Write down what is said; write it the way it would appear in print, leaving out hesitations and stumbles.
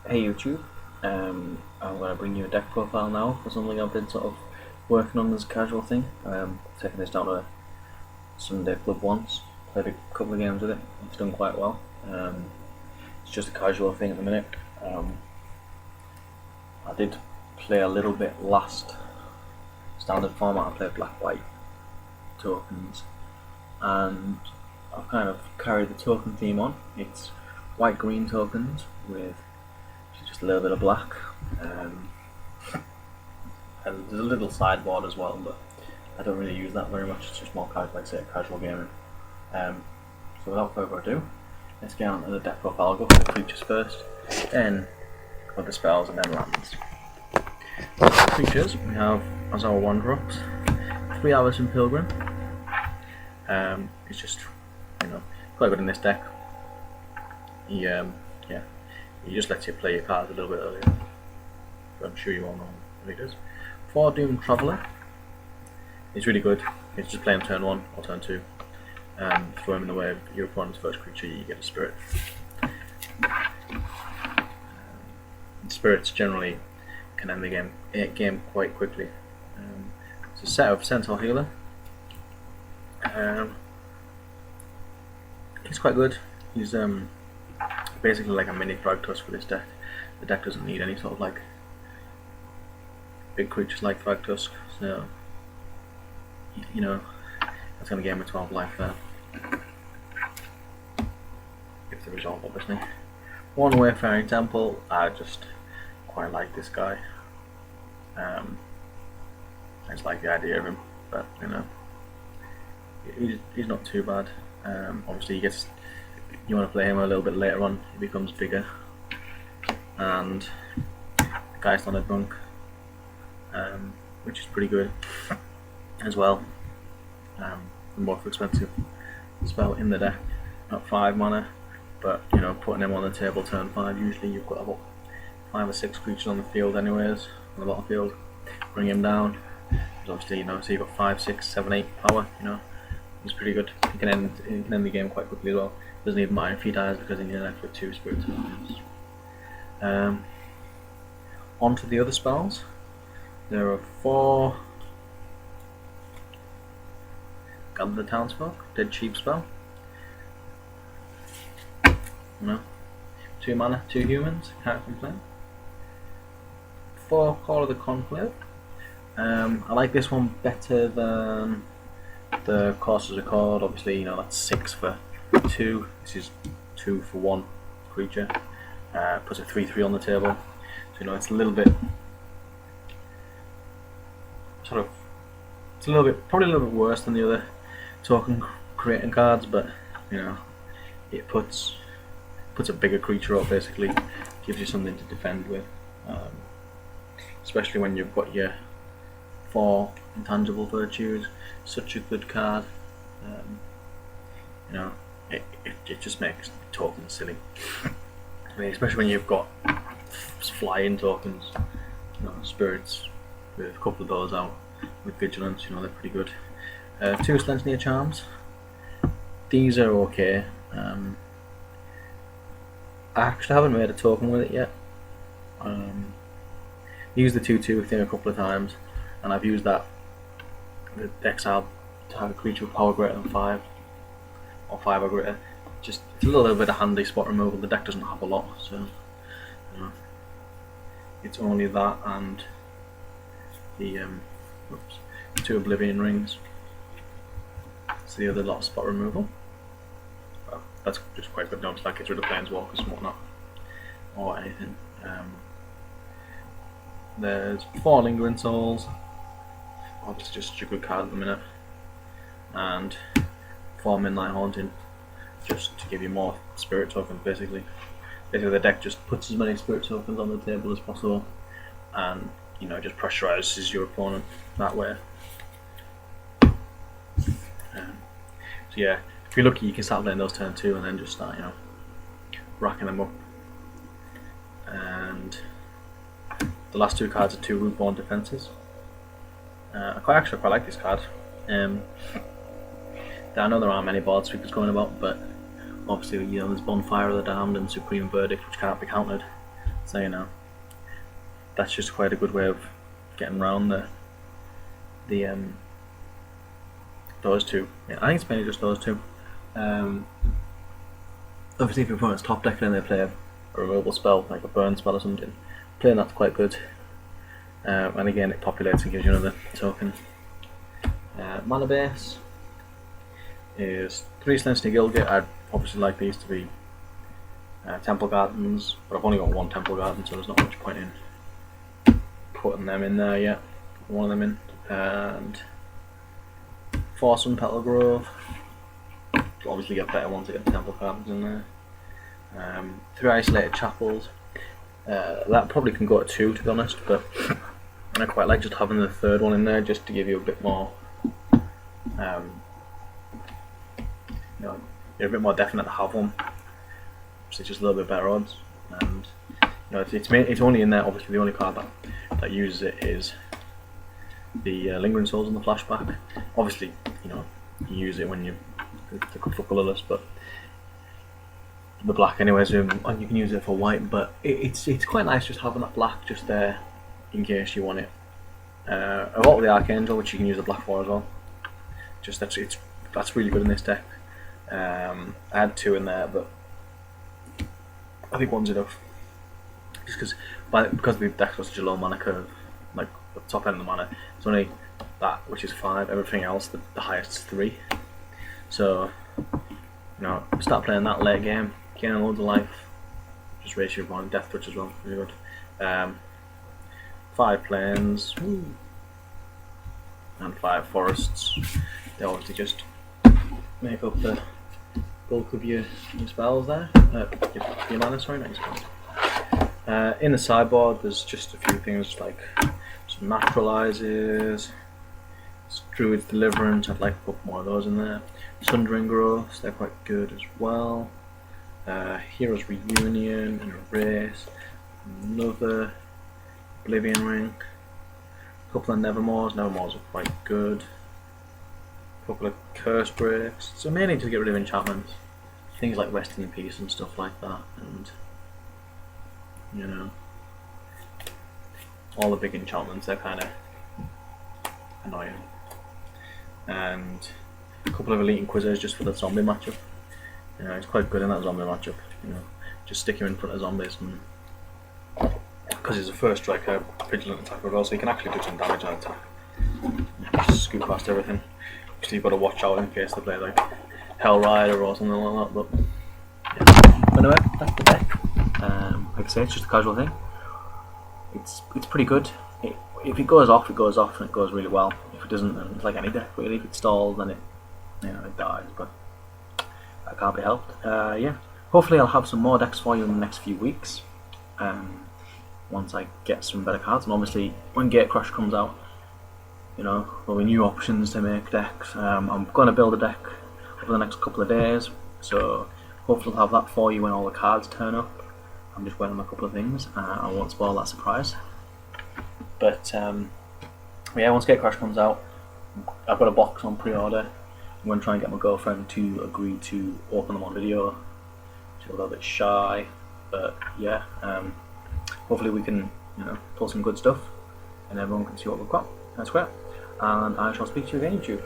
Hey YouTube, I'm going to bring you a deck profile now for something I've been sort of working on as a casual thing. Taking this down to a Sunday club once, played a couple of games with it, it's done quite well. It's just a casual thing at the minute. I did play a little bit last standard format. I played black-white tokens, and I've kind of carried the token theme on. It's white-green tokens with just a little bit of black, and there's a little sideboard as well, but I don't really use that very much. It's just more casual, like I say, casual gaming. So without further ado, let's get on to the deck profile. I'll go for the creatures first, then go for the spells, and then lands. So for creatures, we have as our 1-drops, 3 Allison Pilgrim. It's just, quite good in this deck. He just lets you play your cards a little bit earlier. But I'm sure you all know what he does. 4 Doomed Traveller. He's really good. He's just playing turn 1 or turn 2. Throw him in the way of your opponent's first creature, you get a spirit. Spirits generally can end the game quite quickly. It's a set of Centaur Healer. He's quite good. He's basically like a mini Thragtusk for this deck. The deck doesn't need any sort of like big creatures like Thragtusk, so that's going to give him a 12 life there. If the result, obviously. 1 Wayfaring Temple. I just quite like this guy. I just like the idea of him, but he's not too bad. Obviously, you want to play him a little bit later on. He becomes bigger, and the guy's on a drunk, which is pretty good as well. The most expensive spell in the deck at 5 mana, but putting him on the table turn 5, usually you've got about 5 or 6 creatures on the field anyways, on the battlefield. Bring him down. Obviously, so you've got 5, 6, 7, 8 power. He's pretty good. He can end the game quite quickly as well. Doesn't even matter if he dies because he needs an extra 2 spirit tokens. On to the other spells. There are 4 Gather the Townsfolk, dead cheap spell. 2 mana, 2 humans, can't complain. 4 Call of the Conclave. I like this one better than the Courses Accord. Obviously, that's 6 for 2. This is 2 for 1 creature. Puts a 3/3 on the table. So it's a little bit probably a little bit worse than the other token creating cards, but it puts a bigger creature up, basically. Gives you something to defend with, especially when you've got your 4 intangible virtues. Such a good card. It just makes tokens silly. Especially when you've got flying tokens, spirits with a couple of those out with vigilance. They're pretty good. 2 Slensneer Charms. These are okay. I actually haven't made a token with it yet. Used the 2/2 thing a couple of times, and I've used that with exile to have a creature with power greater than 5 or 5 or greater. Just it's a little bit of handy spot removal. The deck doesn't have a lot, so it's only that and the 2 Oblivion Rings. It's the other lot of spot removal. Well, that's just quite good. It's like it's rid of planeswalkers and whatnot, or anything. There's 4 Lingering Souls. Obviously, just a good card at the minute, and 4 Midnight Haunting, just to give you more spirit tokens. Basically, the deck just puts as many spirit tokens on the table as possible, and just pressurizes your opponent that way. So yeah, if you're lucky, you can start playing those turn 2 and then just start racking them up. And the last 2 cards are 2 Rootborn Defenses. I quite like this card. I know there aren't many board sweepers going about, but obviously there's Bonfire of the Damned and Supreme Verdict, which can't be countered. So you know, that's just quite a good way of getting around the those two. Yeah, I think it's mainly just those two. Obviously, if your opponent's top decking and they play a removal spell, like a burn spell or something, playing that's quite good. And again, it populates and gives you another token. Mana base is 3 Slenny Gilgit. I'd obviously like these to be Temple Gardens, but I've only got 1 Temple Garden, so there's not much point in putting them in there yet. Put 1 of them in. And Forsome Petal Grove. Obviously get better ones to get the Temple Gardens in there. 3 Isolated Chapels. That probably can go to 2, to be honest, but I quite like just having the 3rd one in there just to give you a bit more, you're a bit more definite to have one. So it's just a little bit better odds, and it's only in there. Obviously, the only card that uses it is the Lingering Souls in the flashback. Obviously, you use it when you for colourless, but the black anyway, so and you can use it for white. But it's quite nice just having that black just there in case you want it. A lot of the Archangel, which you can use the black for as well. Just that's really good in this deck. I had 2 in there, but I think 1's enough. Just because the deck's got such a low mana curve, like the top end of the mana, it's only that which is 5. Everything else, the highest is 3. So start playing that late game, gaining loads of life. Just raise your opponent. Death Touch as well, really good. 5 plains and 5 forests. They obviously just make up the bulk of your spells there. Your mana, sorry, not your spells. In the sideboard, there's just a few things like some Naturalizes, Druid's Deliverance. I'd like to put more of those in there. Sundering Growths, they're quite good as well. Heroes Reunion and Erase. Another Oblivion Ring. A couple of Nevermores. Nevermores are quite good. A couple of Curse Breaks. So mainly to get rid of enchantments. Things like Resting in Peace and stuff like that. And all the big enchantments, they're kind of annoying. And a couple of Elite Inquisitors just for the zombie matchup. It's quite good in that zombie matchup. Just stick him in front of zombies, and because he's a first striker, vigilant attacker as well, so he can actually do some damage on attack. Just scoot past everything. Obviously, you've got to watch out in case they play like Hell Rider or something like that. But yeah. But anyway, that's the deck. Like I say, it's just a casual thing. It's pretty good. If it goes off, it goes off, and it goes really well. If it doesn't, then it's like any deck really. If it stalls, then it dies. But that can't be helped. Yeah. Hopefully, I'll have some more decks for you in the next few weeks. Once I get some better cards, and obviously when Gatecrash comes out, there'll be new options to make decks. I'm going to build a deck over the next couple of days, so hopefully I'll have that for you when all the cards turn up. I'm just waiting on a couple of things. I won't spoil that surprise. But yeah, once Gatecrash comes out, I've got a box on pre-order. I'm going to try and get my girlfriend to agree to open them on video. She's a little bit shy, but yeah, hopefully we can pull some good stuff and everyone can see what we've got. That's great, and I shall speak to you again, YouTube.